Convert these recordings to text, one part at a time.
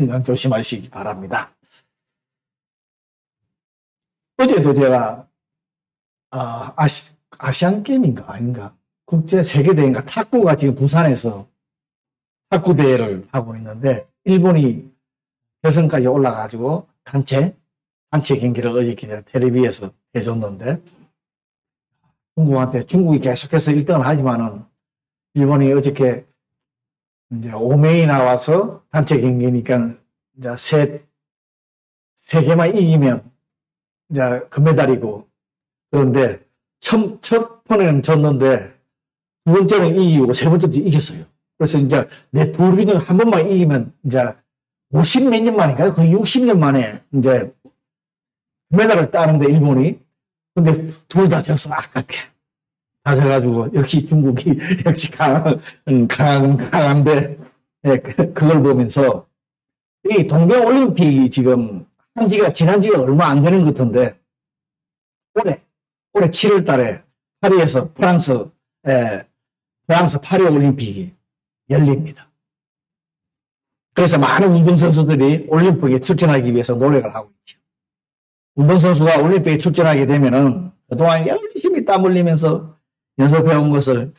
건강 조심하시기 바랍니다. 어제도 제가 아시안 게임인가 아닌가 국제 세계대회인가 탁구가 지금 부산에서 탁구 대회를 하고 있는데 일본이 결승까지 올라가지고 단체 경기를 어저께 텔레비에서 해줬는데 중국이 계속해서 1등을 하지만은 일본이 어저께 이제 5명이 나와서 단체 경기니까 이제 세 개만 이기면 이제 금메달이고 그런데 첫 번에는 졌는데 두 번째는 이기고 세 번째도 이겼어요. 그래서 이제 내 둘 중 한 번만 이기면 이제 50몇 년 만인가요? 거의 60년 만에 이제 금메달을 따는데 일본이 근데 둘 다 졌어 아깝게 다 져가지고 역시 중국이 역시 강한데 예, 그걸 보면서 이 동계올림픽이 지금 지난 지가 얼마 안 되는 것 같은데 올해 7월 달에 파리에서 프랑스 파리 올림픽이 열립니다. 그래서 많은 운동선수들이 올림픽에 출전하기 위해서 노력을 하고 있죠. 운동선수가 올림픽에 출전하게 되면은 그동안 열심히 땀 흘리면서 연습해온 것을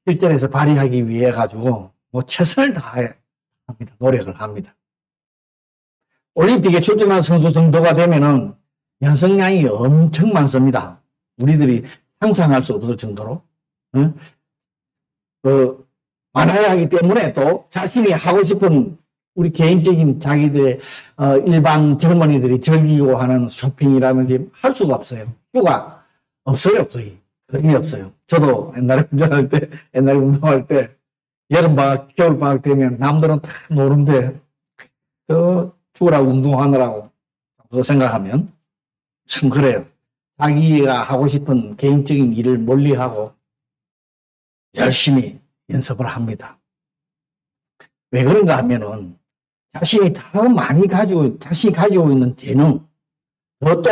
실전에서 발휘하기 위해 가지고 뭐 최선을 다합니다. 노력을 합니다. 올림픽에 출전한 선수 정도가 되면은 연습량이 엄청 많습니다. 우리들이 상상할 수 없을 정도로 많아야 하기 때문에 또 자신이 하고 싶은 우리 개인적인 자기들의 일반 젊은이들이 즐기고 하는 쇼핑이라든지 할 수가 없어요. 휴가 없어요. 거의 없어요. 저도 옛날에 운동할 때 여름방학, 겨울방학 되면 남들은 다 노는데 죽으라고 운동하느라고 그거 생각하면 참 그래요. 자기가 하고 싶은 개인적인 일을 멀리하고 열심히 연습을 합니다. 왜 그런가 하면은 자신이 가지고 있는 재능, 또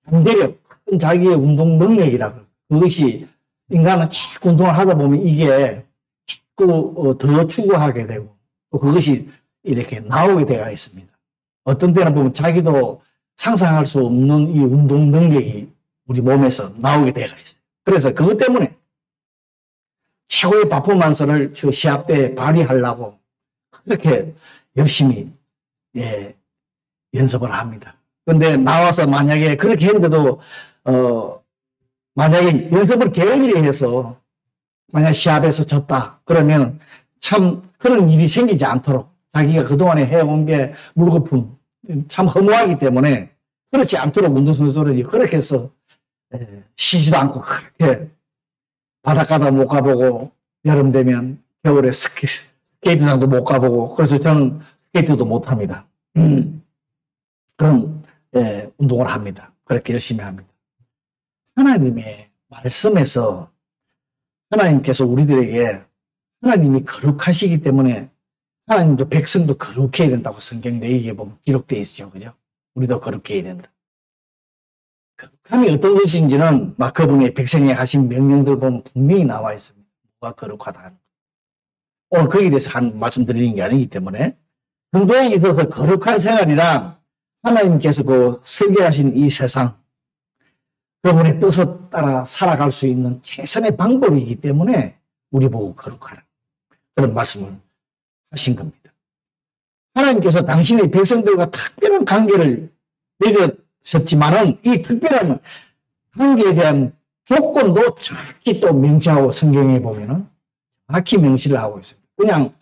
잠재력, 큰 자기의 운동 능력이라고 그것이 인간은 자꾸 운동을 하다 보면 이게 자꾸 더 추구하게 되고 또 그것이 이렇게 나오게 되어 있습니다. 어떤 때는 보면 자기도 상상할 수 없는 이 운동 능력이 우리 몸에서 나오게 되어 있어요. 그래서 그것 때문에 최고의 퍼포먼스를 저 시합 때 발휘하려고 그렇게 열심히 연습을 합니다. 그런데 나와서 만약에 그렇게 했는데도 만약에 연습을 게을리 해서 만약 시합에서 졌다 그러면 참 그런 일이 생기지 않도록 자기가 그동안에 해온 게 물거품 참 허무하기 때문에 그렇지 않도록 운동선수들이 그렇게 해서 쉬지도 않고 그렇게 바닷가도 못 가보고 여름 되면 겨울에 스케이트장도 못 가보고 그래서 저는 스케이트도 못 합니다. 그런 운동을 합니다. 그렇게 열심히 합니다. 하나님의 말씀에서 하나님께서 우리들에게 하나님이 거룩하시기 때문에 하나님도 백성도 거룩해야 된다고 성경 내기에 보면 기록되어 있죠. 그죠? 우리도 거룩해야 된다. 거룩함이 어떤 것인지는 막 그분의 백성에 하신 명령들 보면 분명히 나와 있습니다. 뭐가 거룩하다. 오늘 거기에 대해서 말씀드리는 게 아니기 때문에 성도에 있어서 거룩한 생활이란 하나님께서 그 설계하신 이 세상 그분의 뜻을 따라 살아갈 수 있는 최선의 방법이기 때문에 우리 보고 거룩하라. 그런 말씀을 하신 겁니다. 하나님께서 당신의 백성들과 특별한 관계를 맺으셨지만은 이 특별한 관계에 대한 조건도 정확히 또 명시하고 성경에 보면은 정확히 명시를 하고 있습니다. 그냥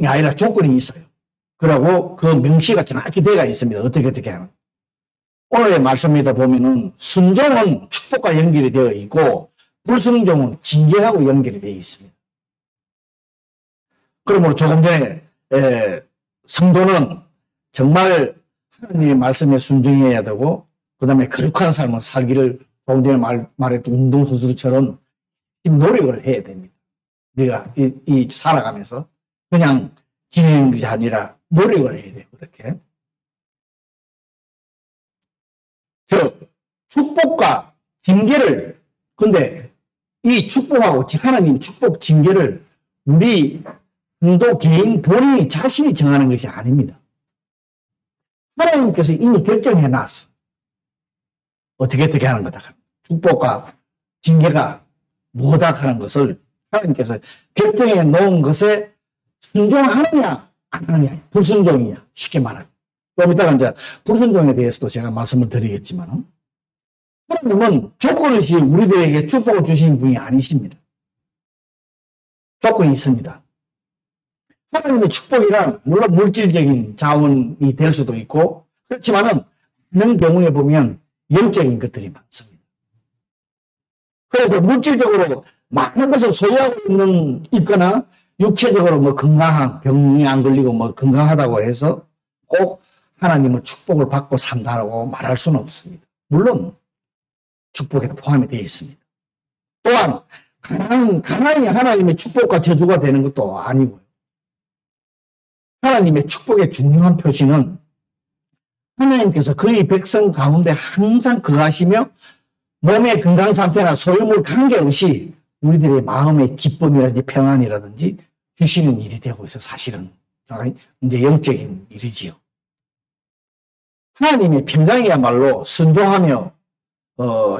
아니라 조건이 있어요. 그러고 그 명시가 정확히 되어 있습니다. 어떻게 하는. 오늘의 말씀에다 보면은 순종은 축복과 연결이 되어 있고 불순종은 징계하고 연결이 되어 있습니다. 그러므로 조금 전에 성도는 정말 하나님의 말씀에 순종해야 되고 그 다음에 거룩한 삶을 살기를 조금 전에 말했던 운동선수들처럼 노력을 해야 됩니다. 우리가 이 살아가면서 그냥 지내는 것이 아니라 노력을 해야 돼요. 그렇게. 축복과 징계를 근데 이 축복하고 하나님 축복 징계를 우리 성도 개인 본인이 자신이 정하는 것이 아닙니다. 하나님께서 이미 결정해 놨어. 어떻게 하는 거다. 축복과 징계가 뭐다 하는 것을 하나님께서 결정해 놓은 것에 순종하느냐 안 하느냐, 불순종이냐 쉽게 말하면. 좀 이따가 이제 불순종에 대해서도 제가 말씀을 드리겠지만 하나님은 조건 없이 우리들에게 축복을 주신 분이 아니십니다. 조건이 있습니다. 하나님의 축복이란 물론 물질적인 자원이 될 수도 있고 그렇지만은 많은 경우에 보면 영적인 것들이 많습니다. 그래서 물질적으로 많은 것을 소유하고 있거나 육체적으로 뭐 건강한 병이 안 걸리고 뭐 건강하다고 해서 꼭 하나님의 축복을 받고 산다고 말할 수는 없습니다. 물론 축복에도 포함이 되어 있습니다. 또한 가난이 하나님의 축복과 저주가 되는 것도 아니고요. 하나님의 축복의 중요한 표시는 하나님께서 그의 백성 가운데 항상 거하시며 몸의 건강 상태나 소유물 관계없이 우리들의 마음의 기쁨이라든지 평안이라든지 주시는 일이 되고 있어. 사실은 이제 영적인 일이지요. 하나님의 평강이야말로 순종하며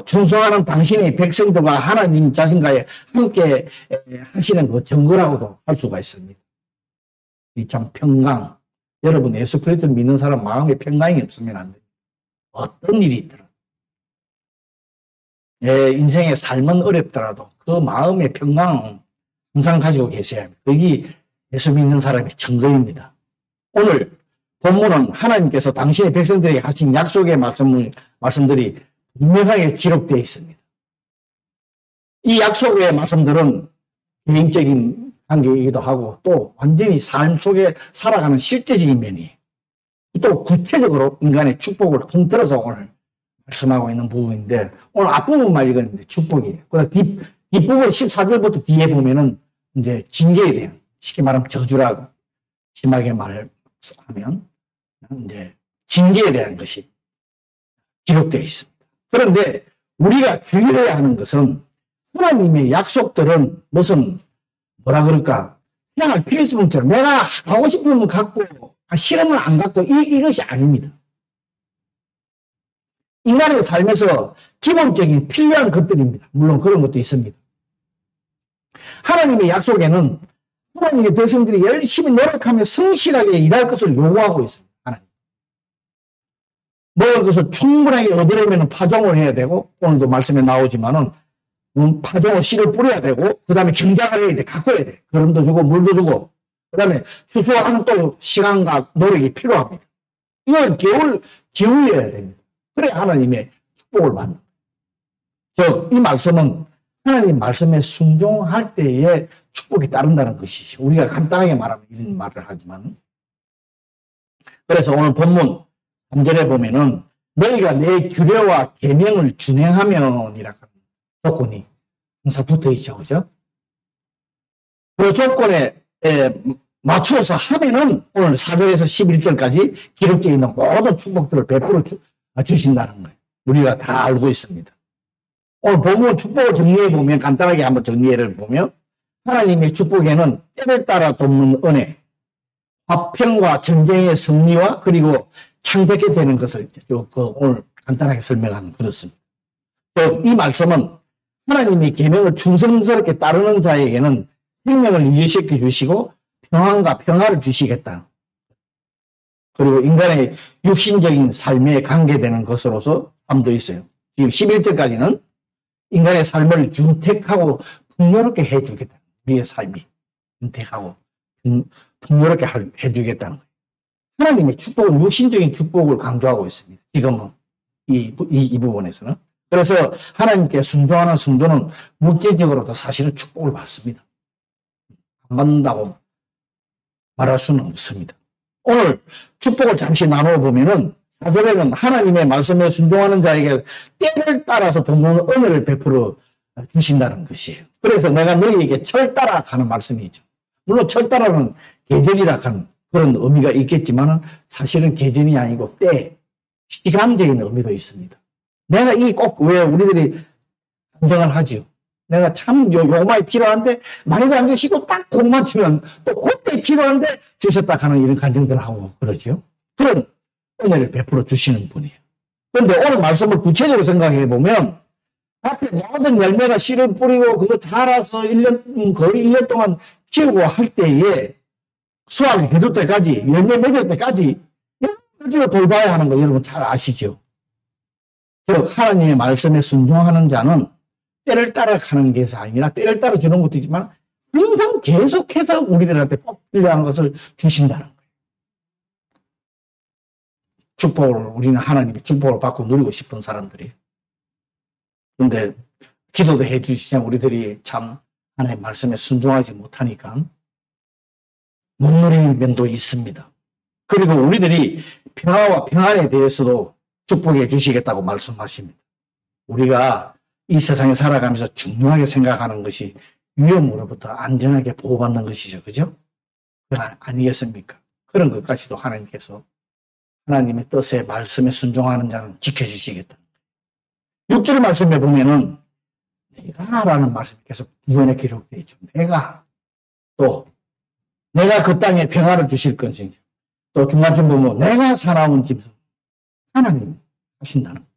충성하는 당신의 백성들과 하나님 자신과의 함께 하시는 그 증거라고도 할 수가 있습니다. 이 참 평강. 여러분 예수 그리스도를 믿는 사람 마음에 평강이 없으면 안 돼요. 어떤 일이 있더라도. 내 인생의 삶은 어렵더라도 그 마음의 평강은 항상 가지고 계셔야 합니다. 그게 예수 믿는 사람의 증거입니다. 오늘 본문은 하나님께서 당신의 백성들에게 하신 약속의 말씀들이 분명하게 기록되어 있습니다. 이 약속의 말씀들은 개인적인 관계이기도 하고 또 완전히 삶 속에 살아가는 실제적인 면이 또 구체적으로 인간의 축복을 통틀어서 오늘 말씀하고 있는 부분인데 오늘 앞부분만 읽었는데 축복이에요. 그다음 뒷부분 14절부터 뒤에 보면은 이제 징계에 대한 쉽게 말하면 저주라고 심하게 말하면 이제 징계에 대한 것이 기록되어 있습니다. 그런데 우리가 주의해야 하는 것은 하나님의 약속들은 무슨 뭐라 그럴까 그냥 필수품처럼 내가 하고 싶으면 갖고 싫으면 안 갖고 이것이 아닙니다. 인간의 삶에서 기본적인 필요한 것들입니다. 물론 그런 것도 있습니다. 하나님의 약속에는 하나님의 백성들이 열심히 노력하며 성실하게 일할 것을 요구하고 있습니다. 하나님. 먹을 것을 충분하게 얻으려면 파종을 해야 되고 오늘도 말씀에 나오지만은 파종을 씨를 뿌려야 되고 그 다음에 경작을 해야 돼. 가꿔야 돼. 거름도 주고 물도 주고 그 다음에 수수하는 또 시간과 노력이 필요합니다. 이걸 기울여야 됩니다. 그래 하나님의 축복을 받는 거예요. 즉 이 말씀은 하나님 말씀에 순종할 때에 축복이 따른다는 것이죠. 우리가 간단하게 말하면 이런 말을 하지만 그래서 오늘 본문 3절에 보면은 너희가 내 규례와 계명을 준행하면이라고 하는 조건이 항상 붙어 있죠. 그죠? 그 조건에 맞춰서 하면은 오늘 4절에서 11절까지 기록되어 있는 모든 축복들을 베풀어 주신다는 거예요. 우리가 다 알고 있습니다. 오늘 본문 축복을 정리해 보면 간단하게 한번 정리를 보면 하나님의 축복에는 때를 따라 돕는 은혜, 화평과 전쟁의 승리와 그리고 창백해 되는 것을 오늘 간단하게 설명하면 그렇습니다. 이 말씀은 하나님의 계명을 충성스럽게 따르는 자에게는 생명을 유지시켜 주시고 평안과 평화를 주시겠다. 그리고 인간의 육신적인 삶에 관계되는 것으로서 함도 있어요. 지금 11절까지는 인간의 삶을 윤택하고 풍요롭게 해주겠다. 우리의 삶이 윤택하고 풍요롭게 해주겠다는 거예요. 하나님의 축복은 육신적인 축복을 강조하고 있습니다. 지금은 이 부분에서는. 그래서 하나님께 순종하는 성도는 물질적으로도 사실은 축복을 받습니다. 안 받는다고 말할 수는 없습니다. 오늘 축복을 잠시 나누어 보면은 4절에는 하나님의 말씀에 순종하는 자에게 때를 따라서 돕는 은혜를 베풀어 주신다는 것이에요. 그래서 내가 너희에게 철따라 하는 말씀이죠. 물론 철따라는 계절이라 하는 그런 의미가 있겠지만 사실은 계절이 아니고 때, 시간적인 의미도 있습니다. 내가 꼭 왜 우리들이 간증을 하죠. 내가 참 요거만이 필요한데 많이도 안 주시고 딱 그것만 치면 또 그때 필요한데 주셨다 하는 이런 간증들을 하고 그러죠. 그런 은혜를 베풀어 주시는 분이에요. 그런데 오늘 말씀을 구체적으로 생각해 보면 밭에 모든 열매가 씨를 뿌리고 그거 자라서 거의 1년 동안 키우고 할 때에 수확을 해줄 때까지, 열매 맺을 때까지 여러 가지로 돌봐야 하는 거 여러분 잘 아시죠? 즉 하나님의 말씀에 순종하는 자는 때를 따라가는 것이 아니라 때를 따라주는 것도 있지만 항상 계속해서 우리들한테 꼭 필요한 것을 주신다는 거예요. 축복을, 우리는 하나님의 축복을 받고 누리고 싶은 사람들이에요. 그런데 기도도 해주시지만 우리들이 참 하나님의 말씀에 순종하지 못하니까 못 누리는 면도 있습니다. 그리고 우리들이 평화와 평안에 대해서도 축복해 주시겠다고 말씀하십니다. 우리가 이 세상에 살아가면서 중요하게 생각하는 것이 위험으로부터 안전하게 보호받는 것이죠. 그죠? 그건 아니겠습니까? 그런 것까지도 하나님께서 하나님의 뜻에 말씀에 순종하는 자는 지켜주시겠다. 6절 말씀에 보면은 내가라는 말씀이 계속 두 번에 기록되어 있죠. 내가 그 땅에 평화를 주실 건지 또 중간쯤 보면 내가 살아온 짐승 하나님 하신다는 거예요.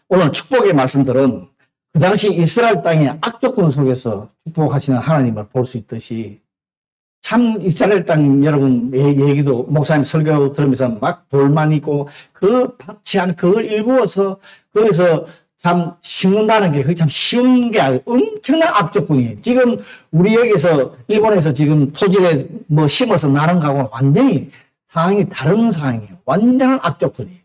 오늘 축복의 말씀들은 그 당시 이스라엘 땅의 악조건 속에서 축복하시는 하나님을 볼 수 있듯이 참 이스라엘 땅 여러분 얘기도 목사님 설교 들으면서 막 돌만 있고 그 밭이 안 그걸 일구어서 거기서 참 심는다는 게 그게 참 쉬운 게 아니고 엄청난 악조건이에요. 지금 우리 여기서 일본에서 지금 토지에 뭐 심어서 나는 거하고는 완전히 상황이 다른 상황이에요. 완전한 악조건이에요.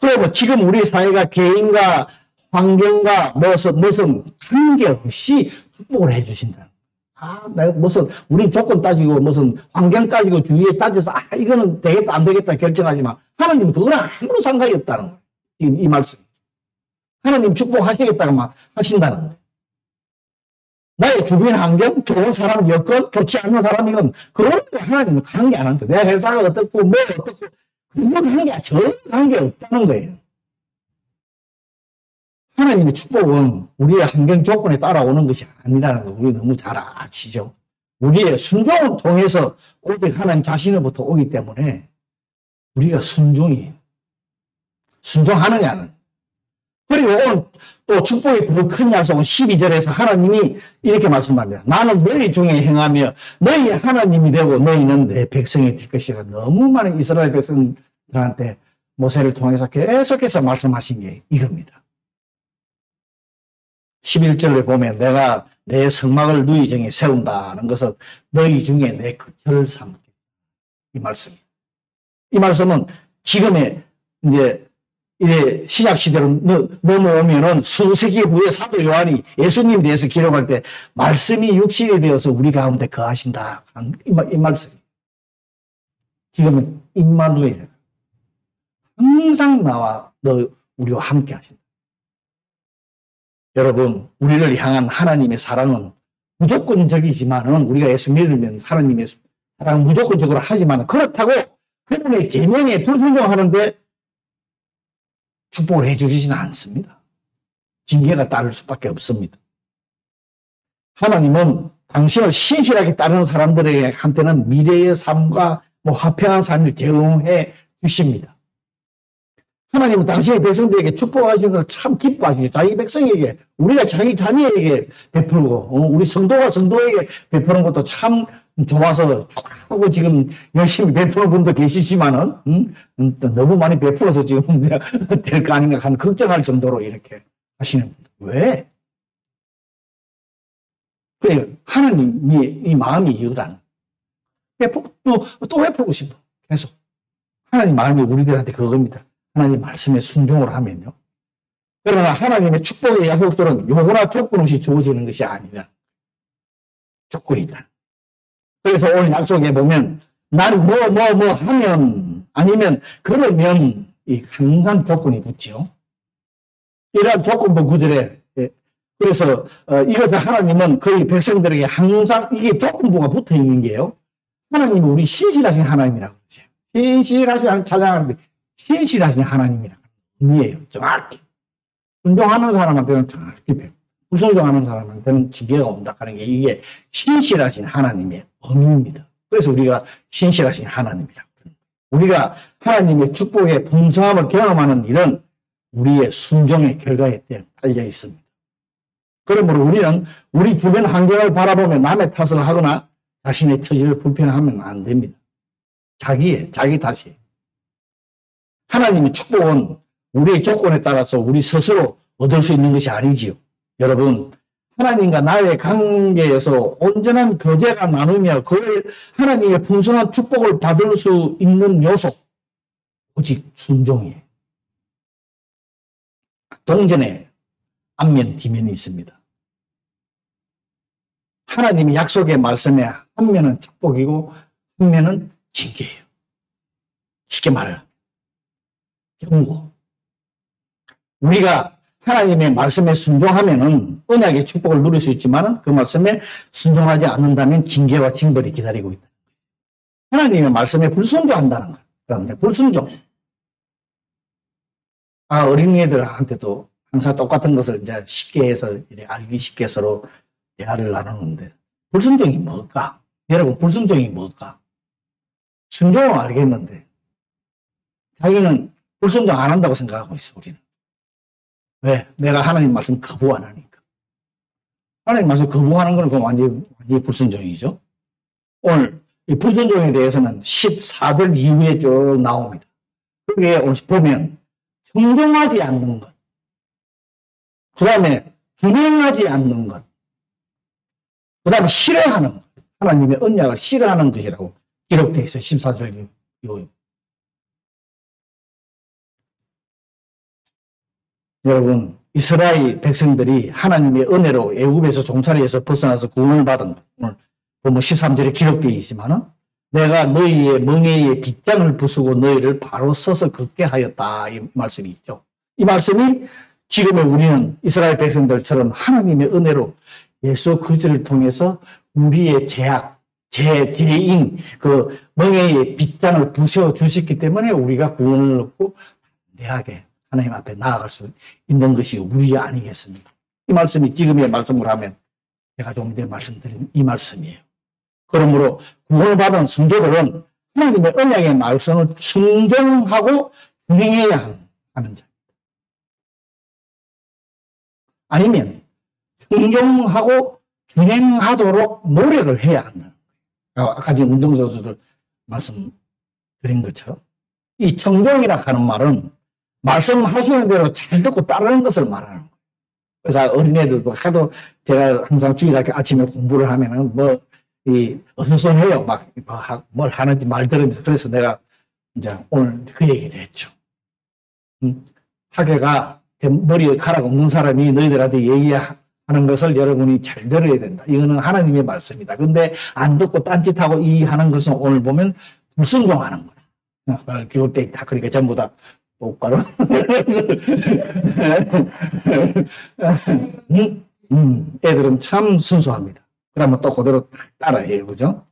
그리고 지금 우리 사회가 개인과 환경과 무슨 관계없이 축복을 해주신다. 내가 우리 조건 따지고 무슨 환경 따지고 주위에 따져서 이거는 되겠다 안 되겠다 결정하지만 하나님은 그거랑 아무런 상관이 없다는 거예요. 이 말씀. 하나님 축복하시겠다고 막 하신다는 거예요. 나의 주변 환경, 좋은 사람 여건, 좋지 않은 사람이건 그런 거 하나님은 관계 안 한다. 내 회사가 어떻고 뭐 어떻고 그거 전혀 관계 없다는 거예요. 하나님의 축복은 우리의 환경 조건에 따라오는 것이 아니라는 거 우리 너무 잘 아시죠? 우리의 순종을 통해서 오직 하나님 자신으로부터 오기 때문에 우리가 순종하느냐는. 그리고 오늘 또 축복의 더 큰 약속은 12절에서 하나님이 이렇게 말씀합니다. 나는 너희 중에 행하며 너희 하나님이 되고 너희는 내 백성이 될 것이라. 너무 많은 이스라엘 백성들한테 모세를 통해서 계속해서 말씀하신 게 이겁니다. 11절에 보면 내가 내 성막을 너희 중에 세운다는 것은 너희 중에 내 거처를 삼게. 이 말씀이에요. 이 말씀은 지금의 이제 신약 시대로 넘어오면은 수세기 후에 사도 요한이 예수님에 대해서 기록할 때 말씀이 육신이 되어서 우리 가운데 거하신다. 이 말씀이에요. 지금은 임마누엘. 항상 우리와 함께 하신다. 여러분, 우리를 향한 하나님의 사랑은 무조건적이지만은 우리가 예수 믿으면 하나님의 사랑은 무조건적으로 하지만 그렇다고 그분의 계명에 불순종하는데 축복을 해주시지는 않습니다. 징계가 따를 수밖에 없습니다. 하나님은 당신을 신실하게 따르는 사람들한테는 미래의 삶과 화평한 삶을 제공해 주십니다. 하나님은 당신의 백성들에게 축복하시는 걸 참 기뻐하시죠. 자기 백성에게, 우리가 자기 자녀에게 베풀고, 우리 성도가 성도에게 베푸는 것도 참 좋아서 하고 지금 열심히 베푸는 분도 계시지만은, 너무 많이 베풀어서 지금 될 거 아닌가 하는 걱정할 정도로 이렇게 하시는 분들. 왜? 그래, 하나님이 이 마음이 이거란. 또 베푸고 싶어. 계속. 하나님 마음이 우리들한테 그겁니다. 하나님 말씀에 순종을 하면요. 그러나 하나님의 축복의 약속들은 요구나 조건 없이 주어지는 것이 아니라 조건이 있다. 그래서 오늘 약속에 보면 난 뭐 하면 아니면 그러면 항상 조건이 붙죠. 이러한 조건부 구절에 그래서 이것을 하나님은 거의 백성들에게 항상 이게 조건부가 붙어 있는 게요. 하나님은 우리 신실하신 하나님이라고 그러죠. 신실하신 찬양하는데 신실하신 하나님이라는 의미예요. 정확히. 순종하는 사람한테는 정확히 배워. 불순종하는 사람한테는 징계가 온다 하는 게 이게 신실하신 하나님의 의미입니다. 그래서 우리가 신실하신 하나님이라고. 우리가 하나님의 축복의 풍성함을 경험하는 일은 우리의 순종의 결과에 달려 있습니다. 그러므로 우리는 우리 주변 환경을 바라보며 남의 탓을 하거나 자신의 처지를 불평하면 안 됩니다. 자기 탓이. 하나님의 축복은 우리의 조건에 따라서 우리 스스로 얻을 수 있는 것이 아니지요. 여러분, 하나님과 나의 관계에서 온전한 교제가 나누며 그 하나님의 풍성한 축복을 받을 수 있는 요소, 오직 순종이에요. 동전에 앞면, 뒷면이 있습니다. 하나님의 약속의 말씀에 한 면은 축복이고 한 면은 징계예요. 쉽게 말하면 경고. 우리가 하나님의 말씀에 순종하면은 언약의 축복을 누릴 수 있지만 그 말씀에 순종하지 않는다면 징계와 징벌이 기다리고 있다. 하나님의 말씀에 불순종한다는 거예요. 그런데 불순종. 어린이들한테도 항상 똑같은 것을 이제 쉽게 해서 알기 쉽게 서로 대화를 나누는데 불순종이 뭘까? 여러분, 불순종이 뭘까? 순종은 알겠는데 자기는 불순종 안 한다고 생각하고 있어, 우리는. 왜? 내가 하나님 말씀 거부 안 하니까. 하나님 말씀 거부하는 건 완전히 불순종이죠. 오늘 이 불순종에 대해서는 14절 이후에 쭉 나옵니다. 거기에 보면 순종하지 않는 것, 그 다음에 준행하지 않는 것, 그 다음에 싫어하는 것, 하나님의 언약을 싫어하는 것이라고 기록되어 있어요. 14절 이후에. 여러분, 이스라엘 백성들이 하나님의 은혜로 애굽에서 종살이에서 벗어나서 구원을 받은 것, 오늘 보면 13절에 기록되어 있지만은 내가 너희의 멍에의 빗장을 부수고 너희를 바로 서서 걷게 하였다, 이 말씀이 있죠. 이 말씀이 지금의 우리는 이스라엘 백성들처럼 하나님의 은혜로 예수 그리스도를 통해서 우리의 죄인 그 멍에의 빗장을 부셔 주셨기 때문에 우리가 구원을 얻고 담대하게 하나님 앞에 나아갈 수 있는 것이 우리가 아니겠습니까? 이 말씀이 지금의 말씀을 하면 제가 좀 전에 말씀드린 이 말씀이에요. 그러므로 구원을 받은 성도들은 하나님의 언약의 말씀을 순종하고 준행해야 하는 자. 아니면 순종하고 준행하도록 노력을 해야 한다. 아까 지금 운동선수들 말씀드린 것처럼 이 청종이라 하는 말은 말씀하시는 대로 잘 듣고 따르는 것을 말하는 거예요. 그래서 어린애들도 하도 제가 항상 주일학교 아침에 공부를 하면은 어수선해요. 뭘 하는지 말 들으면서. 그래서 내가 이제 오늘 그 얘기를 했죠. 학교가 머리에 가락 없는 사람이 너희들한테 얘기하는 것을 여러분이 잘 들어야 된다. 이거는 하나님의 말씀이다. 근데 안 듣고 딴짓하고 이 하는 것은 오늘 보면 불순종하는 거야. 교육 때 있다. 그러니까 전부 다 똑바로. 애들은 참 순수합니다. 그러면 또 그대로 따라해요. 그죠?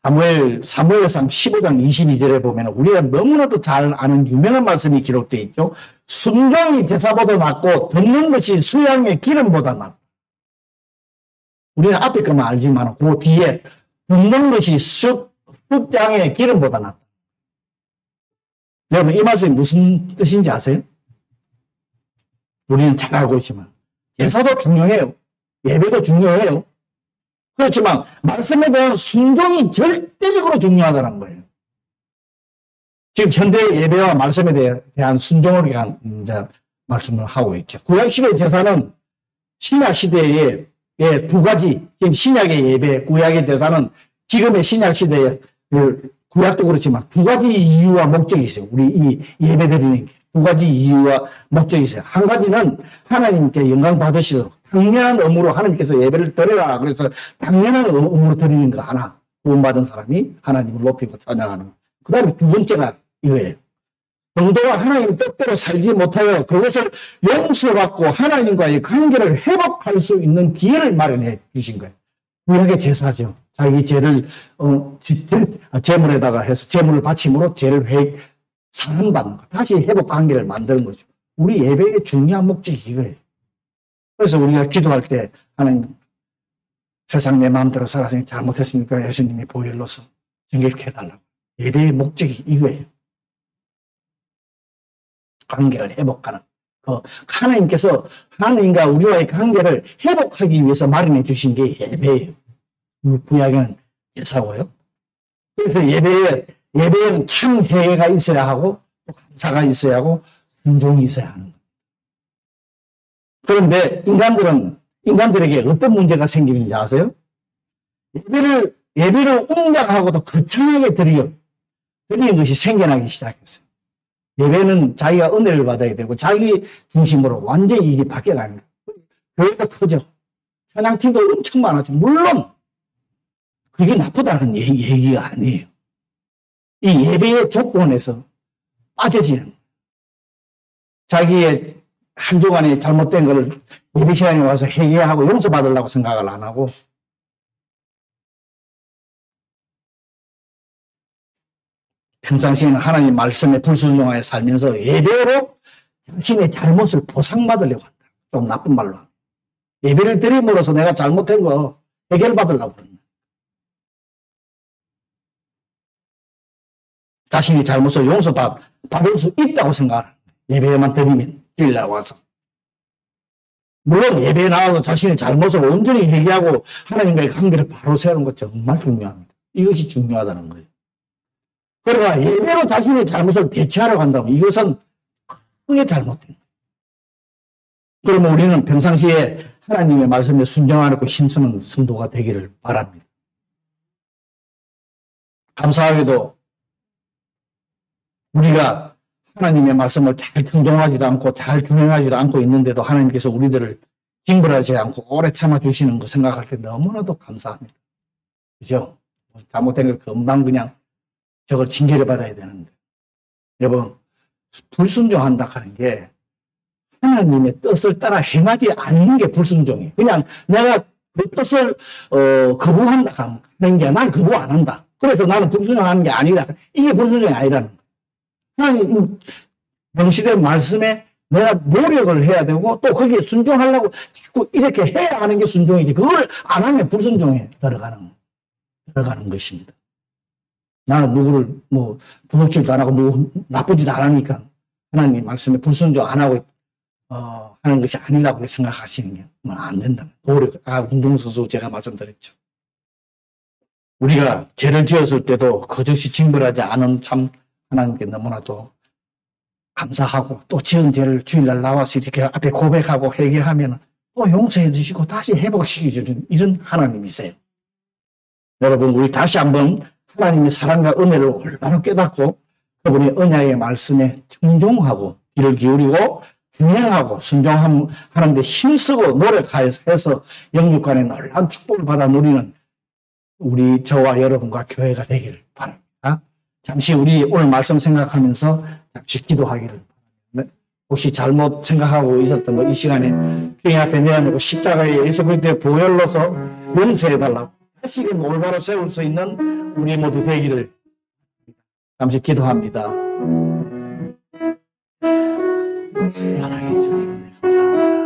사무엘상 15장 22절에 보면 우리가 너무나도 잘 아는 유명한 말씀이 기록되어 있죠. 순종이 제사보다 낫고 듣는 것이 수양의 기름보다 낫다. 우리는 앞에 것만 알지만 그 뒤에 듣는 것이 숫장의 기름보다 낫다. 여러분, 이 말씀이 무슨 뜻인지 아세요? 우리는 잘 알고 있지만 제사도 중요해요. 예배도 중요해요. 그렇지만 말씀에 대한 순종이 절대적으로 중요하다는 거예요. 지금 현대 예배와 말씀에 대한 순종을 위한 이제 말씀을 하고 있죠. 구약시대 제사는 신약시대의 두 가지, 지금 신약의 예배, 구약의 제사는 지금의 신약시대의 구약도 그렇지만 두 가지 이유와 목적이 있어요. 우리 이 예배 드리는 게 두 가지 이유와 목적이 있어요. 한 가지는 하나님께 영광 받으시도록 당연한 의무로 하나님께서 예배를 드려라. 그래서 당연한 의무로 드리는 거 하나. 구원받은 사람이 하나님을 높이고 찬양하는 거. 그 다음에 두 번째가 이거예요. 성도가 하나님 뜻대로 살지 못하여 그것을 용서받고 하나님과의 관계를 회복할 수 있는 기회를 마련해 주신 거예요. 구약의 제사죠. 자기 죄를 제물에다가 해서 제물을 바침으로 죄를 사함받는 거. 다시 회복 관계를 만드는 거죠. 우리 예배의 중요한 목적이 이거예요. 그래서 우리가 기도할 때 하나님 세상 내 마음대로 살아서 잘못했으니까 예수님이 보혈로서 정결케 해달라고. 예배의 목적이 이거예요. 관계를 회복하는. 하나님께서 하나님과 우리와의 관계를 회복하기 위해서 마련해 주신 게 예배예요. 구약에는 예사고요. 그래서 예배에는 참 회개가 있어야 하고, 감사가 있어야 하고, 순종이 있어야 하는 거예요. 그런데 인간들에게 어떤 문제가 생기는지 아세요? 예배를 웅장하고도 거창하게 드리는 것이 생겨나기 시작했어요. 예배는 자기가 은혜를 받아야 되고 자기 중심으로 완전히 이게 바뀌어가는 거예요. 교회가 크죠. 찬양팀도 엄청 많았죠. 물론 그게 나쁘다는 얘기가 아니에요. 이 예배의 조건에서 빠져지는 거예요. 자기의 한 주간에 잘못된 걸 예배 시간에 와서 회개하고 용서받으려고 생각을 안 하고 평상시에는 하나님 말씀에 불순종하여 살면서 예배로 자신의 잘못을 보상받으려고 한다. 좀 나쁜 말로. 예배를 드림으로써 내가 잘못한 거 해결받으려고 한다. 자신의 잘못을 용서받을 수 있다고 생각합니다. 예배만 드리면 주일날 와서. 물론 예배에 나와서 자신의 잘못을 온전히 회개하고 하나님과의 관계를 바로 세우는 것 정말 중요합니다. 이것이 중요하다는 거예요. 그러나 예배로 자신의 잘못을 대체하려고 한다면 이것은 크게 잘못된 거예요. 그러면 우리는 평상시에 하나님의 말씀에 순종하고 힘쓰는 성도가 되기를 바랍니다. 감사하게도 우리가 하나님의 말씀을 잘 순종하지도 않고 잘 준행하지도 않고 있는데도 하나님께서 우리들을 징벌하지 않고 오래 참아주시는 거 생각할 때 너무나도 감사합니다. 그죠? 잘못된 거 금방 그냥 저걸 징계를 받아야 되는데. 여러분, 불순종한다 하는 게 하나님의 뜻을 따라 행하지 않는 게 불순종이에요. 그냥 내가 그 뜻을 거부한다 하는 게 난 거부 안 한다. 그래서 나는 불순종하는 게 아니다. 이게 불순종이 아니라는 거예요. 하나님 명시된 말씀에 내가 노력을 해야 되고 또 거기에 순종하려고 자꾸 이렇게 해야 하는 게 순종이지. 그걸 안 하면 불순종에 들어가는 것입니다. 나는 누구를 도둑질도 안 하고 누구 나쁜 짓 안 하니까 하나님 말씀에 불순종 안 하고 하는 것이 아니라고 생각하시는 게 안 된다. 운동선수 제가 말씀드렸죠. 우리가 죄를 지었을 때도 거저씨 징벌하지 않은 참 하나님께 너무나도 감사하고 또 지은 죄를 주일날 나와서 이렇게 앞에 고백하고 회개하면 또 용서해 주시고 다시 회복시켜 주는 이런 하나님이세요. 여러분, 우리 다시 한번 하나님의 사랑과 은혜를 올바로 깨닫고 그분의 언약의 말씀에 청종하고 귀를 기울이고 준행하고 순종하는 데 힘쓰고 노력해서 영육간의 놀라운 축복을 받아 누리는 저와 여러분과 교회가 되기를 바랍니다. 잠시 우리 오늘 말씀 생각하면서 잠시 기도하기를 바랍니다. 혹시 잘못 생각하고 있었던 거 이 시간에 교회 앞에 내어놓고 십자가에 예수 그리스도의 보혈로서 용서해달라고 다시금 올바로 세울 수 있는 우리 모두 되기를 잠시 기도합니다. 사랑해 주님 감사합니다.